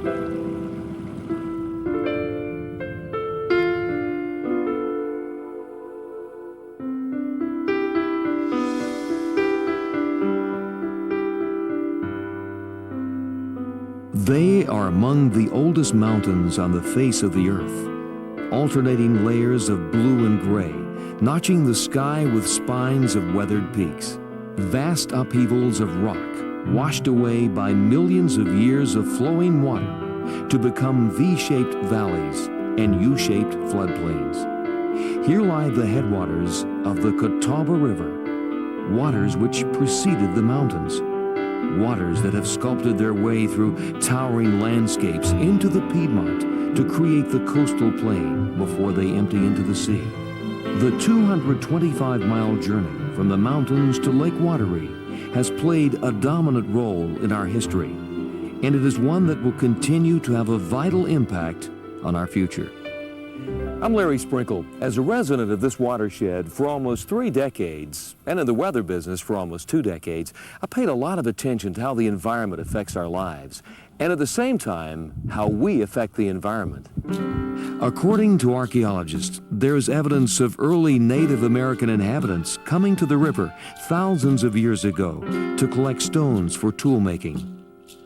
They are among the oldest mountains on the face of the earth, alternating layers of blue and gray, notching the sky with spines of weathered peaks. Vast upheavals of rock, washed away by millions of years of flowing water to become V-shaped valleys and U-shaped floodplains. Here lie the headwaters of the Catawba River, waters which preceded the mountains. Waters that have sculpted their way through towering landscapes into the Piedmont to create the coastal plain before they empty into the sea. The 225-mile journey from the mountains to Lake Waterway has played a dominant role in our history, and it is one that will continue to have a vital impact on our future. I'm Larry Sprinkle. As a resident of this watershed for almost 3 decades, and in the weather business for almost 2 decades, I paid a lot of attention to how the environment affects our lives, and at the same time, how we affect the environment. According to archaeologists, there is evidence of early Native American inhabitants coming to the river thousands of years ago to collect stones for tool making.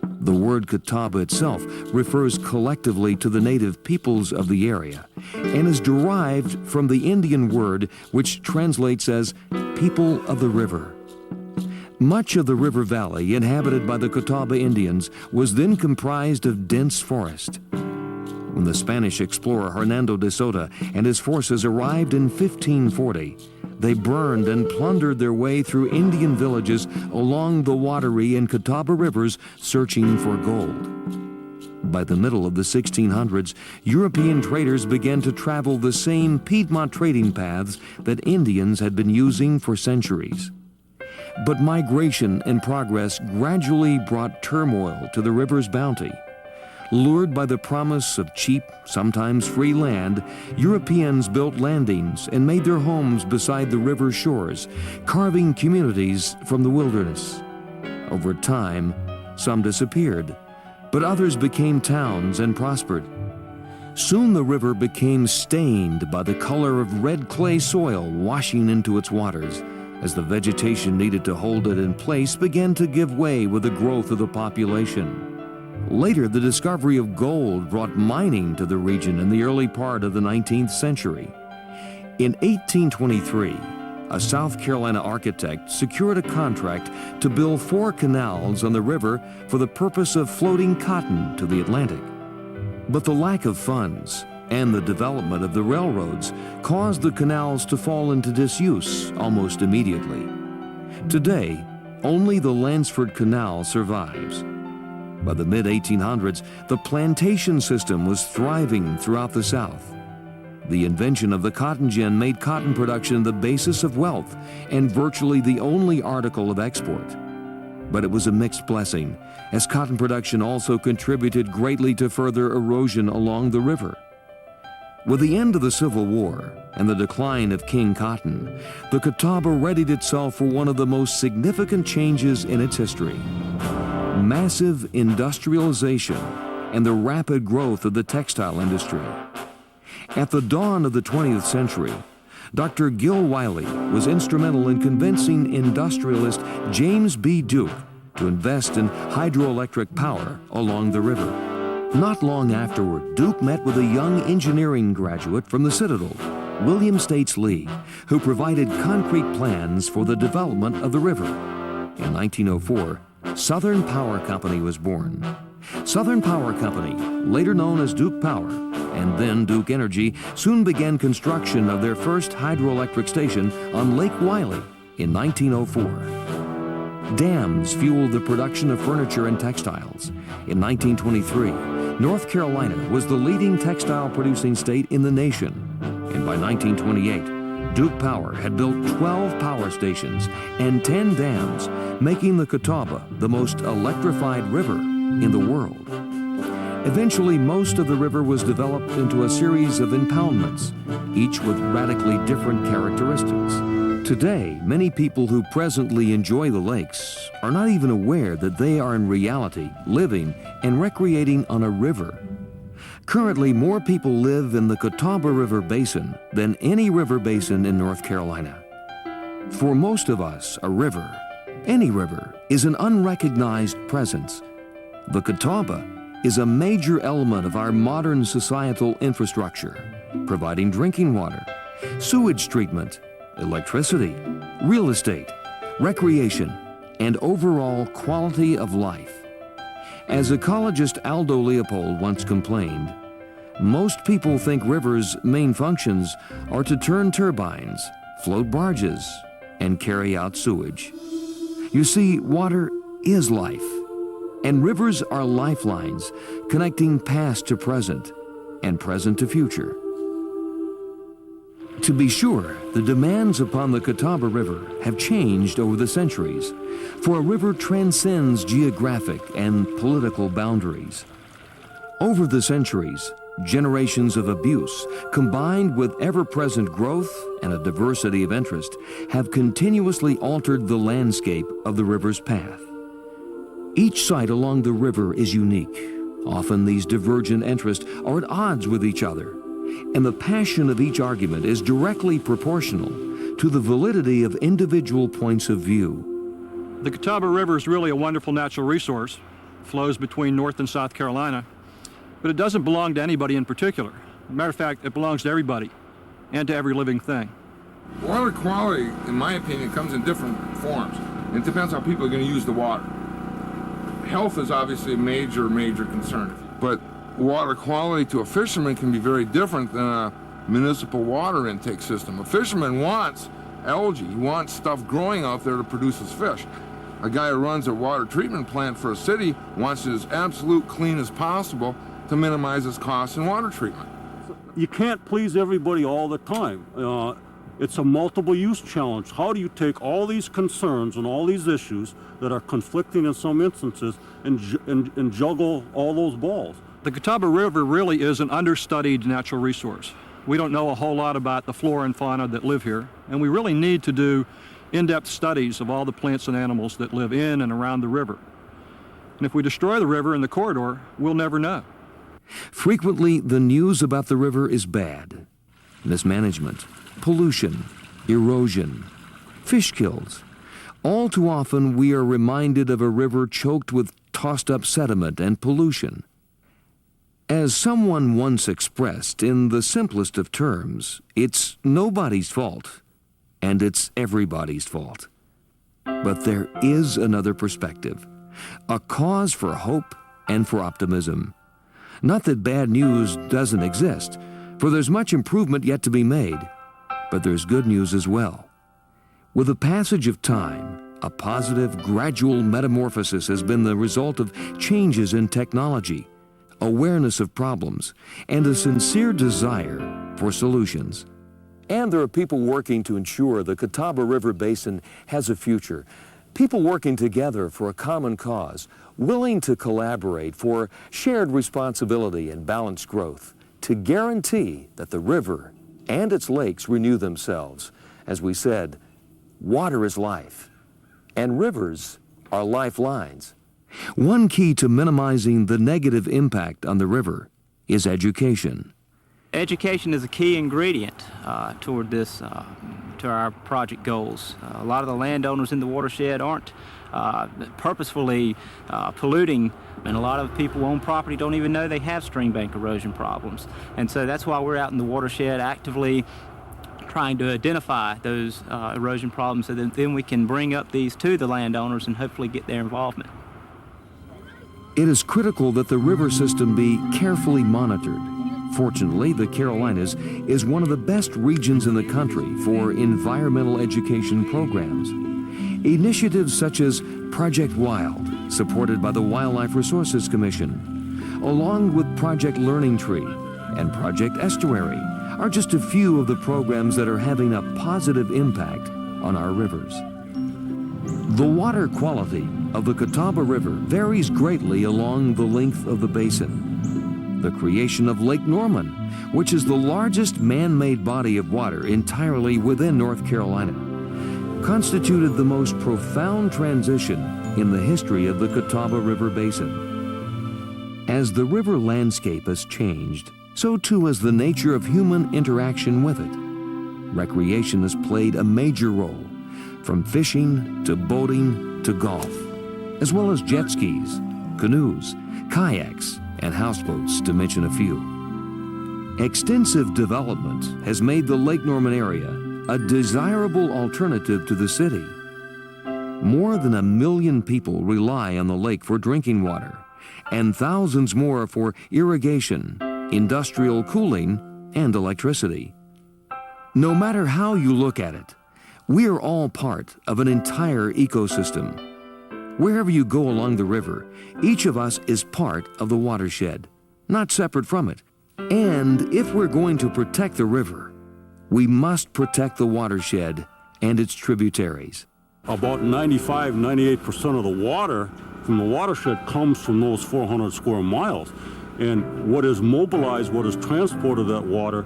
The word Catawba itself refers collectively to the native peoples of the area and is derived from the Indian word which translates as people of the river. Much of the river valley inhabited by the Catawba Indians was then comprised of dense forest. When the Spanish explorer Hernando de Soto and his forces arrived in 1540, they burned and plundered their way through Indian villages along the Waterway and Catawba rivers searching for gold. By the middle of the 1600s, European traders began to travel the same Piedmont trading paths that Indians had been using for centuries. But migration and progress gradually brought turmoil to the river's bounty. Lured by the promise of cheap, sometimes free land, Europeans built landings and made their homes beside the river's shores, carving communities from the wilderness. Over time, some disappeared, but others became towns and prospered. Soon the river became stained by the color of red clay soil washing into its waters, as the vegetation needed to hold it in place began to give way with the growth of the population. Later, the discovery of gold brought mining to the region in the early part of the 19th century. In 1823, a South Carolina architect secured a contract to build 4 canals on the river for the purpose of floating cotton to the Atlantic. But the lack of funds and the development of the railroads caused the canals to fall into disuse almost immediately. Today, only the Lansford Canal survives. By the mid-1800s, the plantation system was thriving throughout the South. The invention of the cotton gin made cotton production the basis of wealth and virtually the only article of export. But it was a mixed blessing, as cotton production also contributed greatly to further erosion along the river. With the end of the Civil War and the decline of King Cotton, the Catawba readied itself for one of the most significant changes in its history: massive industrialization and the rapid growth of the textile industry. At the dawn of the 20th century, Dr. Gil Wiley was instrumental in convincing industrialist James B. Duke to invest in hydroelectric power along the river. Not long afterward, Duke met with a young engineering graduate from the Citadel, William States Lee, who provided concrete plans for the development of the river. In 1904, Southern Power Company was born. Southern Power Company, later known as Duke Power, and then Duke Energy, soon began construction of their first hydroelectric station on Lake Wylie in 1904. Dams fueled the production of furniture and textiles. In 1923, North Carolina was the leading textile producing state in the nation, and by 1928, Duke Power had built 12 power stations and 10 dams, making the Catawba the most electrified river in the world. Eventually, most of the river was developed into a series of impoundments, each with radically different characteristics. Today, many people who presently enjoy the lakes are not even aware that they are in reality living and recreating on a river. Currently, more people live in the Catawba River Basin than any river basin in North Carolina. For most of us, a river, any river, is an unrecognized presence. The Catawba is a major element of our modern societal infrastructure, providing drinking water, sewage treatment, electricity, real estate, recreation, and overall quality of life. As ecologist Aldo Leopold once complained, most people think rivers' main functions are to turn turbines, float barges, and carry out sewage. You see, water is life, and rivers are lifelines connecting past to present and present to future. To be sure, the demands upon the Catawba River have changed over the centuries, for a river transcends geographic and political boundaries. Over the centuries, generations of abuse, combined with ever-present growth and a diversity of interest, have continuously altered the landscape of the river's path. Each site along the river is unique. Often these divergent interests are at odds with each other, and the passion of each argument is directly proportional to the validity of individual points of view. The Catawba River is really a wonderful natural resource. It flows between North and South Carolina, but it doesn't belong to anybody in particular. As a matter of fact, it belongs to everybody and to every living thing. Water quality, in my opinion, comes in different forms. It depends how people are going to use the water. Health is obviously a major concern, but water quality to a fisherman can be very different than a municipal water intake system. A fisherman wants algae, he wants stuff growing out there to produce his fish. A guy who runs a water treatment plant for a city wants it as absolute clean as possible to minimize his costs in water treatment. You can't please everybody all the time. It's a multiple use challenge. How do you take all these concerns and all these issues that are conflicting in some instances and juggle all those balls? The Catawba River really is an understudied natural resource. We don't know a whole lot about the flora and fauna that live here, and we really need to do in-depth studies of all the plants and animals that live in and around the river. And if we destroy the river and the corridor, we'll never know. Frequently, the news about the river is bad. Mismanagement, pollution, erosion, fish kills. All too often, we are reminded of a river choked with tossed-up sediment and pollution. As someone once expressed in the simplest of terms, it's nobody's fault, and it's everybody's fault. But there is another perspective, a cause for hope and for optimism. Not that bad news doesn't exist, for there's much improvement yet to be made, but there's good news as well. With the passage of time, a positive, gradual metamorphosis has been the result of changes in technology, awareness of problems, and a sincere desire for solutions. And there are people working to ensure the Catawba River Basin has a future. People working together for a common cause, willing to collaborate for shared responsibility and balanced growth, to guarantee that the river and its lakes renew themselves. As we said, water is life, and rivers are lifelines. One key to minimizing the negative impact on the river is education. Education is a key ingredient toward this, to our project goals. A lot of the landowners in the watershed aren't purposefully polluting, and a lot of people who own property don't even know they have stream bank erosion problems. And so that's why we're out in the watershed actively trying to identify those erosion problems so that then we can bring up these to the landowners and hopefully get their involvement. It is critical that the river system be carefully monitored. Fortunately, the Carolinas is one of the best regions in the country for environmental education programs. Initiatives such as Project Wild, supported by the Wildlife Resources Commission, along with Project Learning Tree and Project Estuary, are just a few of the programs that are having a positive impact on our rivers. The water quality of the Catawba River varies greatly along the length of the basin. The creation of Lake Norman, which is the largest man-made body of water entirely within North Carolina, constituted the most profound transition in the history of the Catawba River Basin. As the river landscape has changed, so too has the nature of human interaction with it. Recreation has played a major role, from fishing to boating to golf, as well as jet skis, canoes, kayaks, and houseboats, to mention a few. Extensive development has made the Lake Norman area a desirable alternative to the city. More than 1 million people rely on the lake for drinking water, and thousands more for irrigation, industrial cooling, and electricity. No matter how you look at it, we are all part of an entire ecosystem. Wherever you go along the river, each of us is part of the watershed, not separate from it. And if we're going to protect the river, we must protect the watershed and its tributaries. About 95–98% of the water from the watershed comes from those 400 square miles. And what is mobilized, what is transported that water,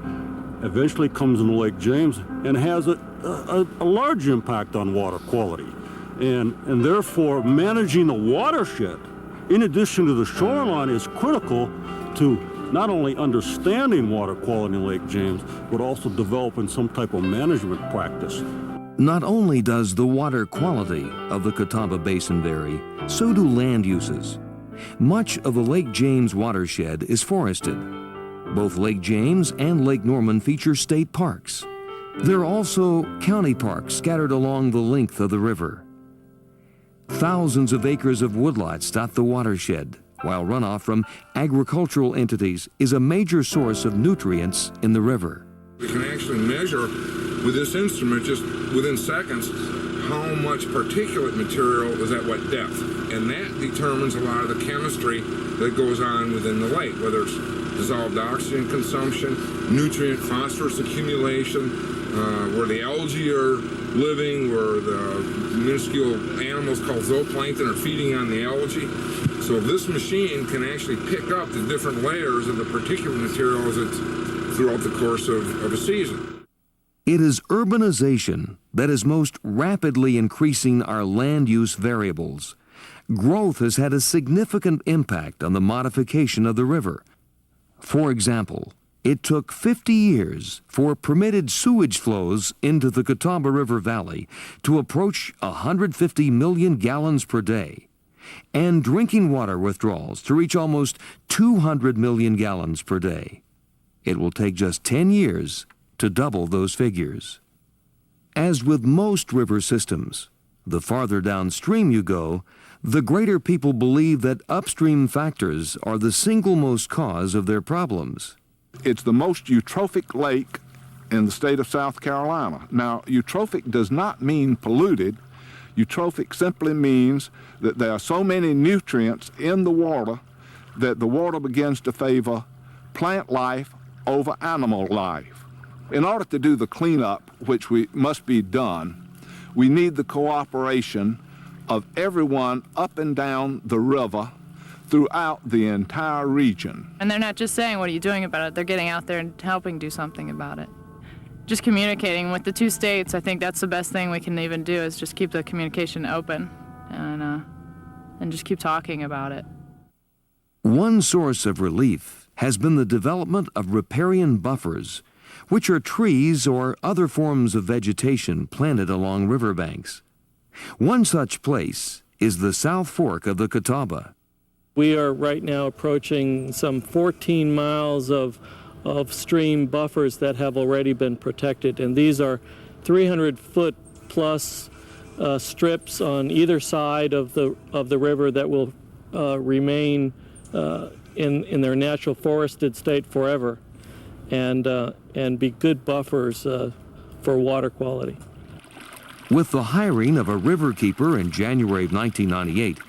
eventually comes into Lake James and has a large impact on water quality. And therefore, managing the watershed, in addition to the shoreline, is critical to not only understanding water quality in Lake James, but also developing some type of management practice. Not only does the water quality of the Catawba Basin vary, so do land uses. Much of the Lake James watershed is forested. Both Lake James and Lake Norman feature state parks. There are also county parks scattered along the length of the river. Thousands of acres of woodlots dot the watershed, while runoff from agricultural entities is a major source of nutrients in the river. We can actually measure with this instrument, just within seconds, how much particulate material is at what depth. And that determines a lot of the chemistry that goes on within the lake, whether it's dissolved oxygen consumption, nutrient phosphorus accumulation, where the algae are living, where the minuscule animals called zooplankton are feeding on the algae. So this machine can actually pick up the different layers of the particulate material as it's throughout the course of a season. It is urbanization that is most rapidly increasing our land use variables. Growth has had a significant impact on the modification of the river. For example, it took 50 years for permitted sewage flows into the Catawba River Valley to approach 150 million gallons per day, and drinking water withdrawals to reach almost 200 million gallons per day. It will take just 10 years to double those figures. As with most river systems, the farther downstream you go, the greater people believe that upstream factors are the single most cause of their problems. It's the most eutrophic lake in the state of South Carolina. Now, eutrophic does not mean polluted. Eutrophic simply means that there are so many nutrients in the water that the water begins to favor plant life over animal life. In order to do the cleanup, which must be done, we need the cooperation of everyone up and down the river throughout the entire region. And they're not just saying, what are you doing about it? They're getting out there and helping do something about it. Just communicating with the two states, I think that's the best thing we can even do, is just keep the communication open and just keep talking about it. One source of relief has been the development of riparian buffers, which are trees or other forms of vegetation planted along riverbanks. One such place is the South Fork of the Catawba. We are right now approaching some 14 miles of stream buffers that have already been protected, and these are 300-foot plus strips on either side of the river that will remain in their natural forested state forever, and be good buffers for water quality. With the hiring of a riverkeeper in January of 1998,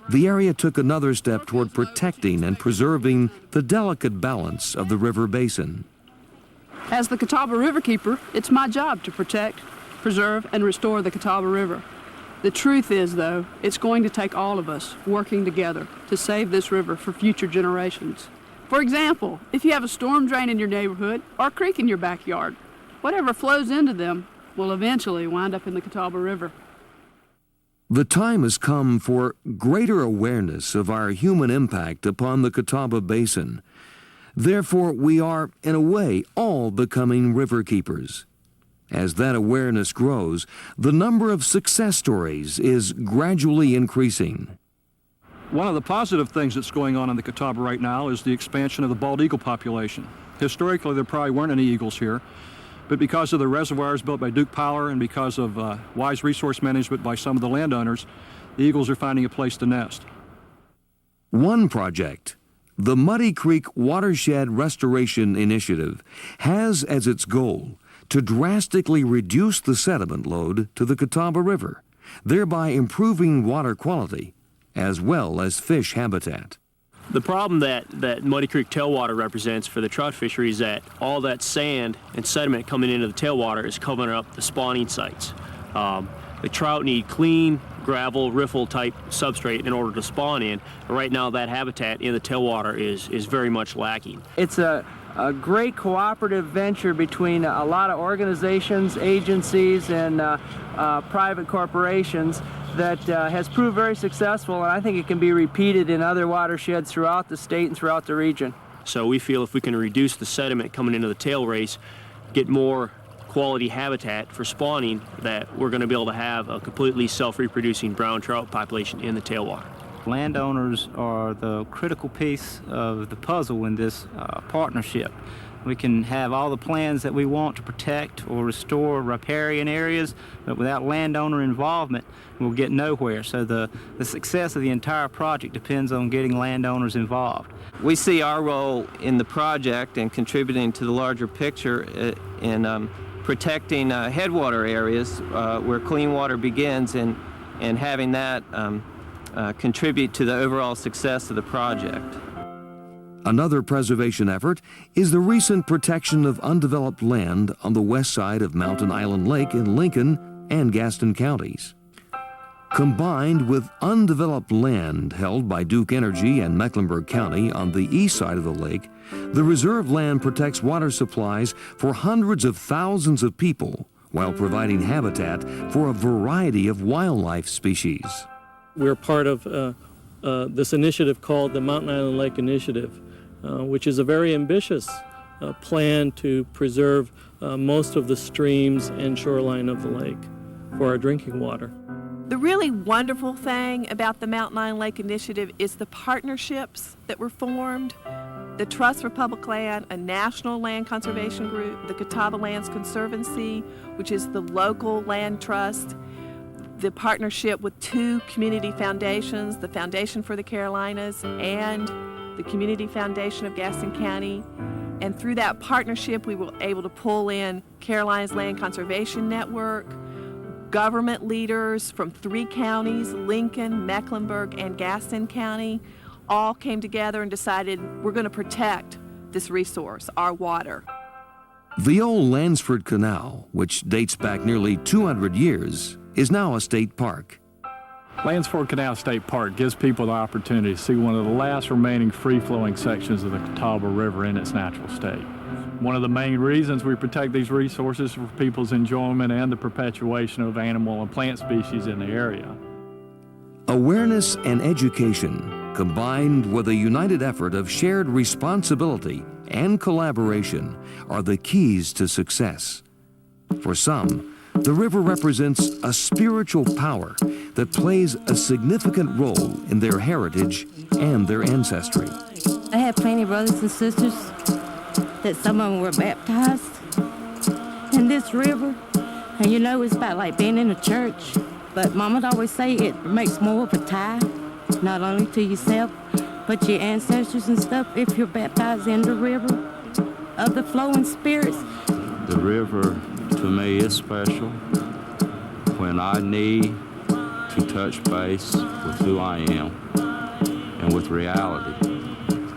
the area took another step toward protecting and preserving the delicate balance of the river basin. As the Catawba Riverkeeper, it's my job to protect, preserve, and restore the Catawba River. The truth is, though, it's going to take all of us working together to save this river for future generations. For example, if you have a storm drain in your neighborhood or a creek in your backyard, whatever flows into them will eventually wind up in the Catawba River. The time has come for greater awareness of our human impact upon the Catawba Basin. Therefore, we are, in a way, all becoming river keepers. As that awareness grows, the number of success stories is gradually increasing. One of the positive things that's going on in the Catawba right now is the expansion of the bald eagle population. Historically, there probably weren't any eagles here, but because of the reservoirs built by Duke Power and because of wise resource management by some of the landowners, the eagles are finding a place to nest. One project, the Muddy Creek Watershed Restoration Initiative, has as its goal to drastically reduce the sediment load to the Catawba River, thereby improving water quality as well as fish habitat. The problem that Muddy Creek tailwater represents for the trout fishery is that all that sand and sediment coming into the tailwater is covering up the spawning sites. The trout need clean, gravel, riffle type substrate in order to spawn in. Right now that habitat in the tailwater is very much lacking. It's a great cooperative venture between a lot of organizations, agencies, and private corporations that has proved very successful, and I think it can be repeated in other watersheds throughout the state and throughout the region. So we feel if we can reduce the sediment coming into the tail race, get more quality habitat for spawning, that we're going to be able to have a completely self-reproducing brown trout population in the tailwater. Landowners are the critical piece of the puzzle in this partnership. We can have all the plans that we want to protect or restore riparian areas, but without landowner involvement, we'll get nowhere. So the success of the entire project depends on getting landowners involved. We see our role in the project and contributing to the larger picture in protecting headwater areas where clean water begins, and having that contribute to the overall success of the project. Another preservation effort is the recent protection of undeveloped land on the west side of Mountain Island Lake in Lincoln and Gaston counties. Combined with undeveloped land held by Duke Energy and Mecklenburg County on the east side of the lake, the reserve land protects water supplies for hundreds of thousands of people while providing habitat for a variety of wildlife species. We're part of this initiative called the Mountain Island Lake Initiative, which is a very ambitious plan to preserve most of the streams and shoreline of the lake for our drinking water. The really wonderful thing about the Mountain Island Lake Initiative is the partnerships that were formed. The Trust for Public Land, a national land conservation group, the Catawba Lands Conservancy, which is the local land trust, the partnership with two community foundations, the Foundation for the Carolinas and the Community Foundation of Gaston County. And through that partnership, we were able to pull in Carolinas Land Conservation Network, government leaders from 3 counties, Lincoln, Mecklenburg, and Gaston County, all came together and decided we're going to protect this resource, our water. The old Lansford Canal, which dates back nearly 200 years, is now a state park. Lansford Canal State Park gives people the opportunity to see one of the last remaining free-flowing sections of the Catawba River in its natural state. One of the main reasons we protect these resources for people's enjoyment and the perpetuation of animal and plant species in the area. Awareness and education, combined with a united effort of shared responsibility and collaboration, are the keys to success. For some, the river represents a spiritual power that plays a significant role in their heritage and their ancestry. I have plenty of brothers and sisters that some of them were baptized in this river. And you know, it's about like being in a church. But Mama always say it makes more of a tie, not only to yourself, but your ancestors and stuff, if you're baptized in the river of the flowing spirits. The river, to me, is special. When I need to touch base with who I am and with reality,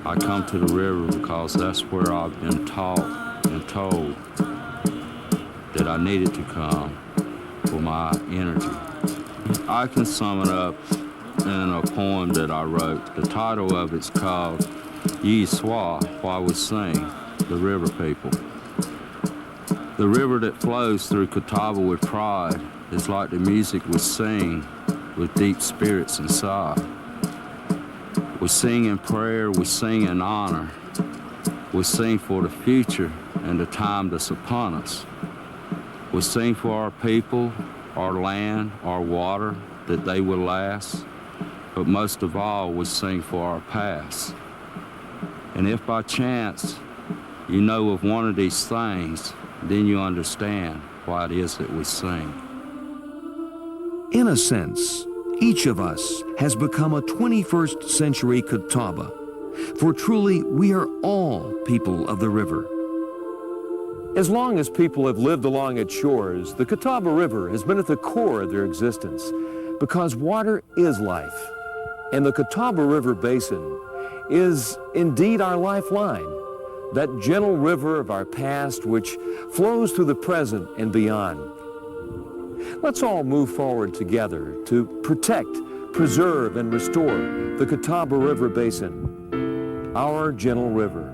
I come to the river because that's where I've been taught and told that I needed to come for my energy. I can sum it up in a poem that I wrote. The title of it's called Ye Swa, Why We Sing, the River People. The river that flows through Catawba with pride is like the music we sing with deep spirits inside. We sing in prayer, we sing in honor. We sing for the future and the time that's upon us. We sing for our people, our land, our water, that they will last. But most of all, we sing for our past. And if by chance you know of one of these things, then you understand why it is that we sing. In a sense, each of us has become a 21st century Catawba, for truly we are all people of the river. As long as people have lived along its shores, the Catawba River has been at the core of their existence because water is life. And the Catawba River Basin is indeed our lifeline, that gentle river of our past which flows through the present and beyond. Let's all move forward together to protect, preserve, and restore the Catawba River Basin, our gentle river.